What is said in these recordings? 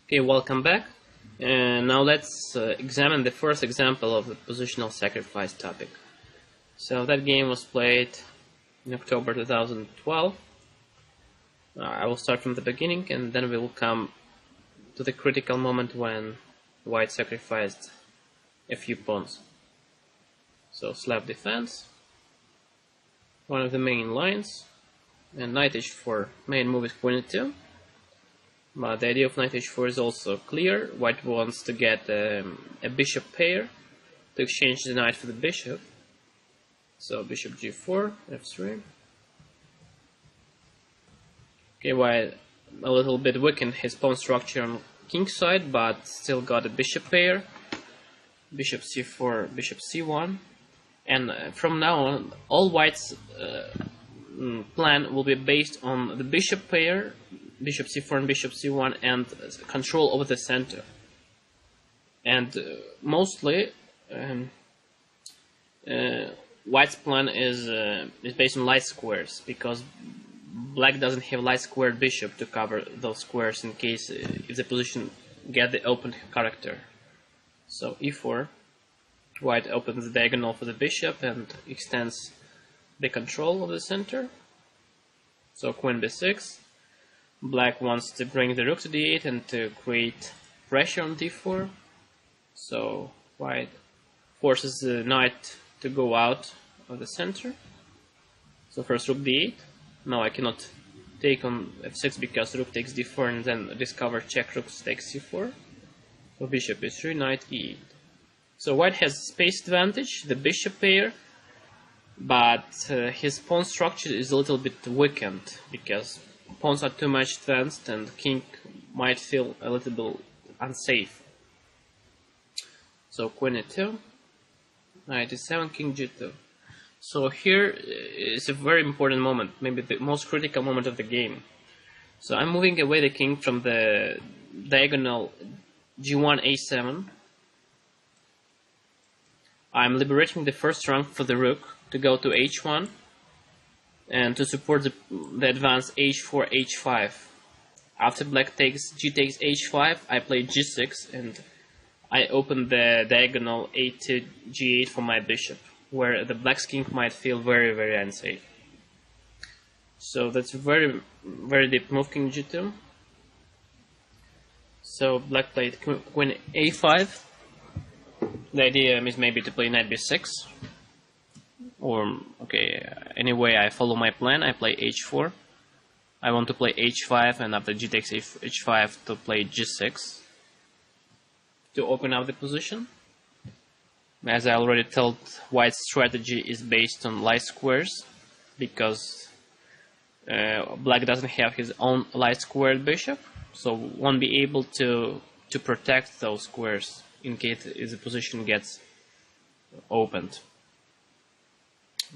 Okay, welcome back. And now let's examine the first example of the positional sacrifice topic. So that game was played in October 2012. I will start from the beginning and then we will come to the critical moment when white sacrificed a few pawns. So slab defense, one of the main lines, and knight h4, main move is queen e2. But the idea of knight h4 is also clear. White wants to get a bishop pair to exchange the knight for the bishop. So bishop g4, f3. Okay, white a little bit weakened his pawn structure on king side, but still got a bishop pair. Bishop c4, bishop c1. And from now on, all white's plan will be based on the bishop pair, bishop c4 and bishop c1, and control over the center. And mostly white's plan is based on light squares, because black doesn't have light squared bishop to cover those squares in case if the position get the open character. So e4, white opens the diagonal for the bishop and extends the control of the center. So queen b6. Black wants to bring the rook to d8 and to create pressure on d4. So white forces the knight to go out of the center. So first rook d8. Now I cannot take on f6 because rook takes d4 and then discover check, rook takes c4. So bishop e3, knight e8. So white has space advantage, the bishop pair, but his pawn structure is a little bit weakened because pawns are too much advanced and king might feel a little bit unsafe. So queen e2, knight e7, king g2. So here is a very important moment, maybe the most critical moment of the game. So I'm moving away the king from the diagonal g1, a7. I'm liberating the first rank for the rook to go to h1 and to support the advance h4, h5. After black takes g takes h5, I play g6 and I open the diagonal a2, g8 for my bishop, where the black's king might feel very, very unsafe. So that's very, very deep move, king g2. So black played queen a5. The idea is maybe to play knight b6, or okay, anyway I follow my plan, I play h4. I want to play h5 and after g takes h5 to play g6 to open up the position. As I already told, white's strategy is based on light squares because black doesn't have his own light squared bishop, so won't be able to protect those squares in case if the position gets opened.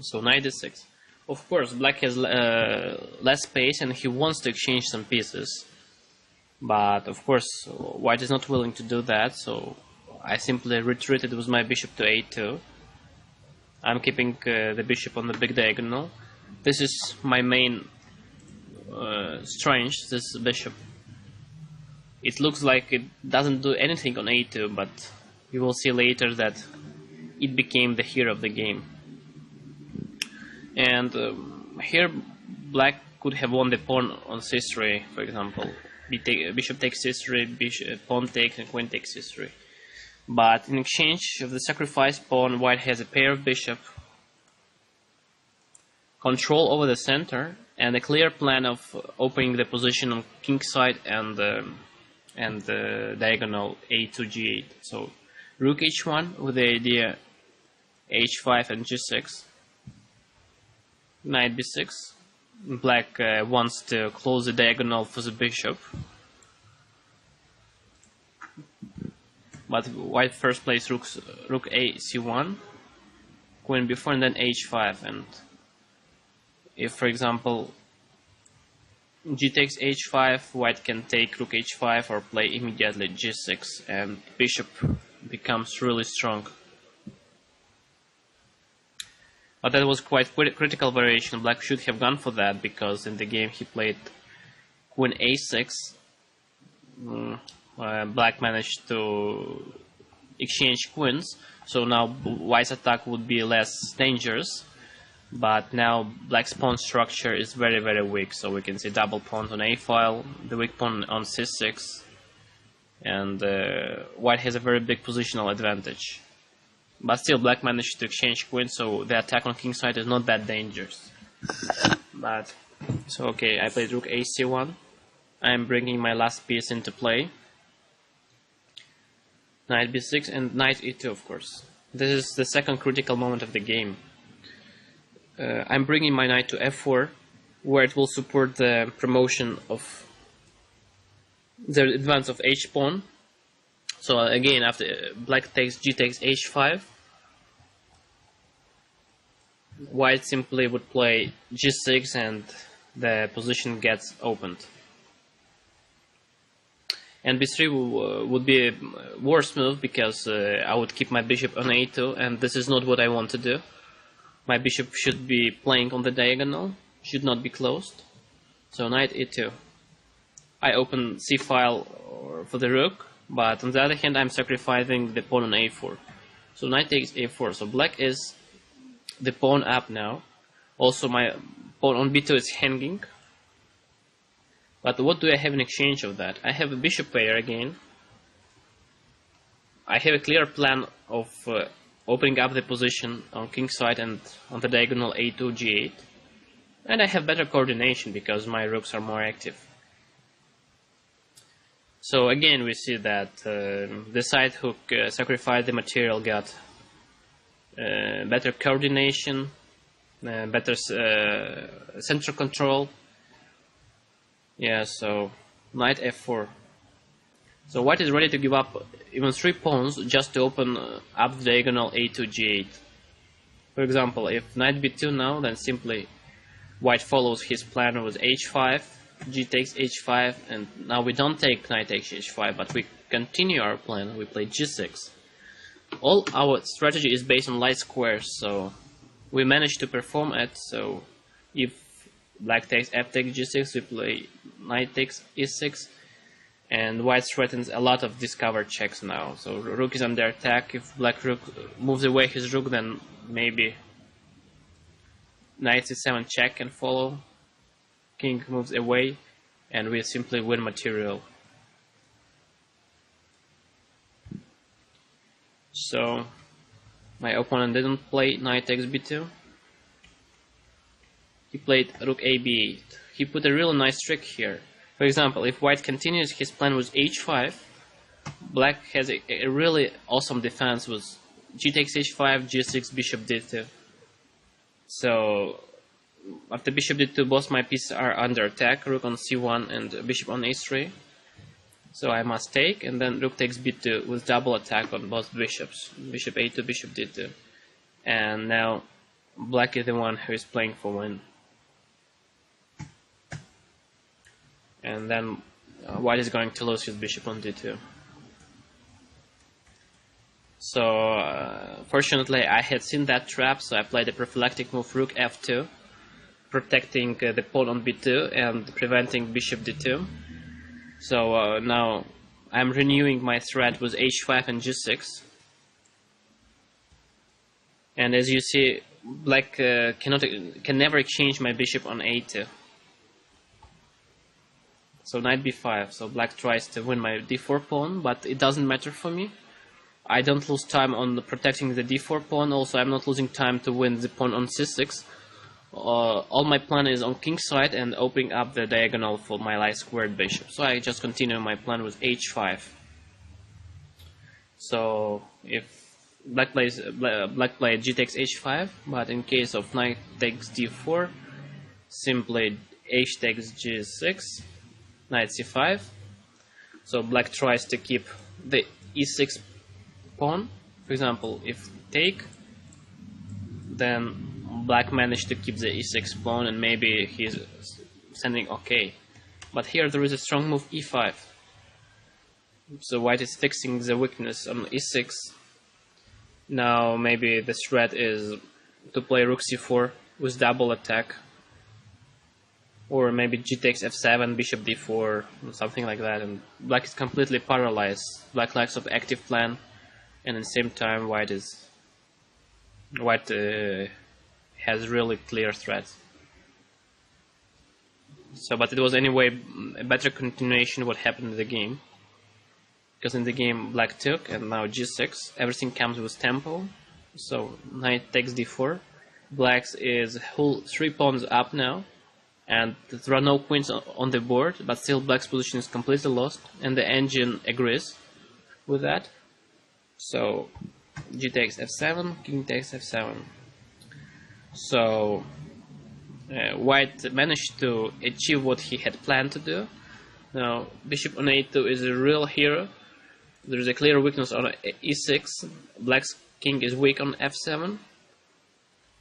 So knight d6. Of course, black has less space and he wants to exchange some pieces, but of course white is not willing to do that, so I simply retreated with my bishop to a2. I'm keeping the bishop on the big diagonal. This is my main strength, this bishop. It looks like it doesn't do anything on a2, but you will see later that it became the hero of the game. And here black could have won the pawn on c3, for example. Bishop takes c3, pawn takes, and queen takes c3. But in exchange of the sacrificed pawn, white has a pair of bishop, control over the center, and a clear plan of opening the position on king side and the diagonal a2, g8. So rook h1 with the idea h5 and g6. Knight b6. Black wants to close the diagonal for the bishop, but white first plays rook a c1, queen b4, and then h5. And if, for example, g takes h5, white can take rook h5 or play immediately g6, and bishop becomes really strong. But that was quite critical variation. Black should have gone for that because in the game he played queen a6. black managed to exchange queens, so now white's attack would be less dangerous. But now black's pawn structure is very, very weak, so we can see double pawns on a file, the weak pawn on c6, and white has a very big positional advantage. But still, black managed to exchange queens, so the attack on king side is not that dangerous. But so okay, I played rook ac1. I am bringing my last piece into play. Knight b6 and knight e2, of course. This is the second critical moment of the game. I'm bringing my knight to f4, where it will support the promotion of the advance of h pawn. So again, after black takes g takes h5, white simply would play g6 and the position gets opened. And b3 would be a worse move, because I would keep my bishop on a2, and this is not what I want to do. My bishop should be playing on the diagonal, should not be closed. So knight e2. I open c file for the rook, but on the other hand I'm sacrificing the pawn on a4. So knight takes a4, so black is the pawn up now. Also my pawn on b2 is hanging. But what do I have in exchange of that? I have a bishop pair again. I have a clear plan of opening up the position on king side and on the diagonal a2, g8. And I have better coordination because my rooks are more active. So again we see that the side who sacrificed the material got better coordination, better central control. Yeah, so knight f4. So white is ready to give up even 3 pawns just to open up the diagonal a2, g8. For example, if knight b2 now, then simply white follows his plan with h5, g takes h5, and now we don't take knight takes h5, but we continue our plan, we play g6. All our strategy is based on light squares, so we managed to perform it. So if black takes f takes g6, we play knight takes e6, and white threatens a lot of discovered checks now. So rook is under attack. If black rook moves away his rook, then maybe knight c7 check can follow. King moves away, and we simply win material. So my opponent didn't play knight takes b2. He played rook a b8. He put a really nice trick here. For example, if white continues his plan with h5, black has a really awesome defense with g takes h5, g6, bishop d2. So after bishop d2, both my pieces are under attack, rook on c1 and bishop on h3. So I must take, and then rook takes b2 with double attack on both bishops, bishop a2, bishop d2. And now black is the one who is playing for win. And then white is going to lose his bishop on d2. So fortunately I had seen that trap, so I played a prophylactic move rook f2, protecting the pawn on b2 and preventing bishop d2. So now I'm renewing my threat with h5 and g6. And as you see, black can never exchange my bishop on a2. So knight b5, so black tries to win my d4 pawn, but it doesn't matter for me. I don't lose time on protecting the d4 pawn, also I'm not losing time to win the pawn on c6. All my plan is on king side and opening up the diagonal for my light squared bishop. So I just continue my plan with h5. So if black plays g takes h5, but in case of knight takes d4, simply h takes g6, knight c5. So black tries to keep the e6 pawn. For example, if take, then black managed to keep the e6 pawn, and maybe he's sending okay. But here there is a strong move e5. So white is fixing the weakness on e6. Now maybe the threat is to play rook c4 with double attack. or maybe g takes f7, bishop d4, something like that, and black is completely paralyzed. Black lacks of active plan, and at the same time white has really clear threats. So, but it was anyway a better continuation of what happened in the game, because in the game black took, and now g6, everything comes with tempo. So knight takes d4, black's is whole 3 pawns up now, and there are no queens on the board, but still black's position is completely lost, and the engine agrees with that. So g takes f7, king takes f7. So white managed to achieve what he had planned to do. Now bishop on a2 is a real hero. There is a clear weakness on e6. Black's king is weak on f7.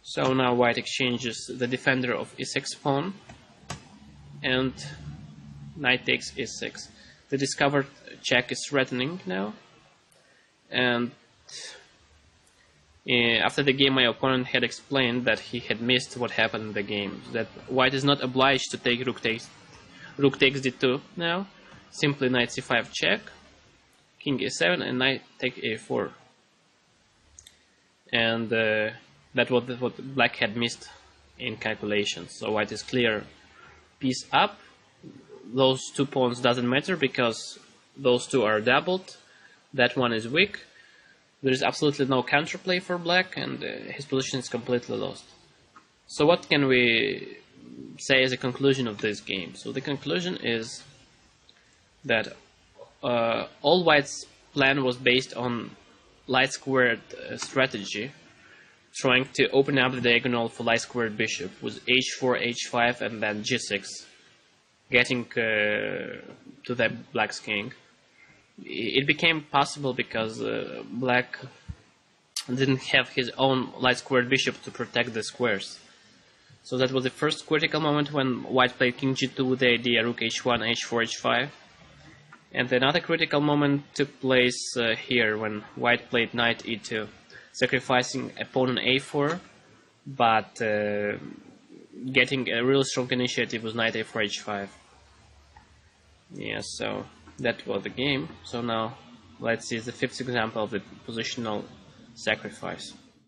So now white exchanges the defender of e6 pawn, and knight takes e6. The discovered check is threatening now, and after the game my opponent had explained that he had missed what happened in the game, that white is not obliged to take rook takes d2 now, simply knight c5 check, king e7, and knight take a4. And that was what black had missed in calculations. So white is clear piece up. Those 2 pawns doesn't matter because those 2 are doubled. That one is weak. There is absolutely no counterplay for black, and his position is completely lost. So what can we say as a conclusion of this game? So the conclusion is that all white's plan was based on light squared strategy, trying to open up the diagonal for light squared bishop with h4, h5, and then g6, getting to the black's king. It became possible because black didn't have his own light squared bishop to protect the squares. So that was the first critical moment when white played king g2 with the idea rook h1, h4, h5. And another critical moment took place here when white played knight e2, sacrificing a pawn on a4, but getting a real strong initiative with knight a4, h5. Yeah, so that was the game. So now let's see the 5th example of the positional sacrifice.